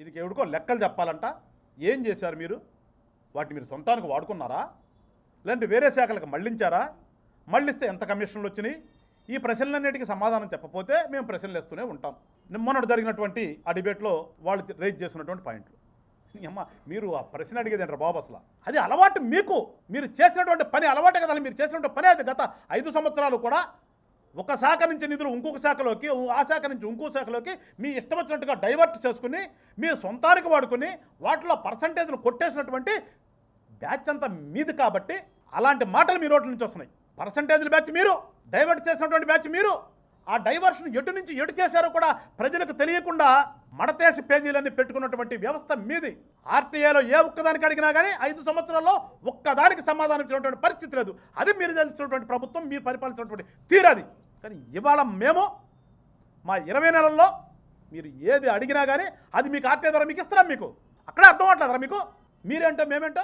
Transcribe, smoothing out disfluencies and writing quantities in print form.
ఇది ఎవడికో లెక్కలు చెప్పాలంట. ఏం చేశారు మీరు? వాటిని మీరు సొంతానికి వాడుకున్నారా, లేదంటే వేరే శాఖలకు మళ్ళించారా? మళ్ళిస్తే ఎంత కమిషన్లు వచ్చినాయి? ఈ ప్రశ్నలన్నిటికీ సమాధానం చెప్పకపోతే మేము ప్రశ్నలు వేస్తూనే ఉంటాం. మొన్నటి జరిగినటువంటి ఆ డిబేట్లో వాళ్ళు రైజ్ చేసినటువంటి పాయింట్లు, అమ్మ మీరు ఆ ప్రశ్న అడిగేది ఏంటారు బాబు? అసలు అది అలవాటు మీకు. మీరు చేసినటువంటి పని అలవాటే కదా. మీరు చేసినటువంటి పని అది. గత 5 సంవత్సరాలు కూడా ఒక శాఖ నుంచి నిధులు ఇంకొక శాఖలోకి, ఆ శాఖ నుంచి ఇంకో శాఖలోకి మీ ఇష్టం వచ్చినట్టుగా డైవర్ట్ చేసుకుని మీ సొంతానికి వాడుకుని వాటిలో పర్సంటేజ్లు కొట్టేసినటువంటి బ్యాచ్ అంతా మీది. కాబట్టి అలాంటి మాటలు మీ రోడ్ల నుంచి వస్తున్నాయి. పర్సంటేజ్ల బ్యాచ్ మీరు, డైవర్ట్ చేసినటువంటి బ్యాచ్ మీరు. ఆ డైవర్షన్ ఎటు నుంచి ఎటు చేశారో కూడా ప్రజలకు తెలియకుండా మడతేసి పేజీలన్నీ పెట్టుకున్నటువంటి వ్యవస్థ మీది. ఆర్టీఏలో ఏ ఒక్కదానికి అడిగినా కానీ 5 సంవత్సరాల్లో ఒక్కదానికి సమాధానం ఇచ్చినటువంటి పరిస్థితి లేదు. అది మీరు చేసినటువంటి ప్రభుత్వం, మీరు పరిపాలించినటువంటి తీరది. కానీ ఇవాళ మేము మా 20 నెలల్లో మీరు ఏది అడిగినా కానీ అది మీకు ఆర్టీఏ ద్వారా మీకు ఇస్తున్నాం. మీకు అక్కడే అర్థం అవట్లేదురా మీకు? మీరేంటో మేమేంటో.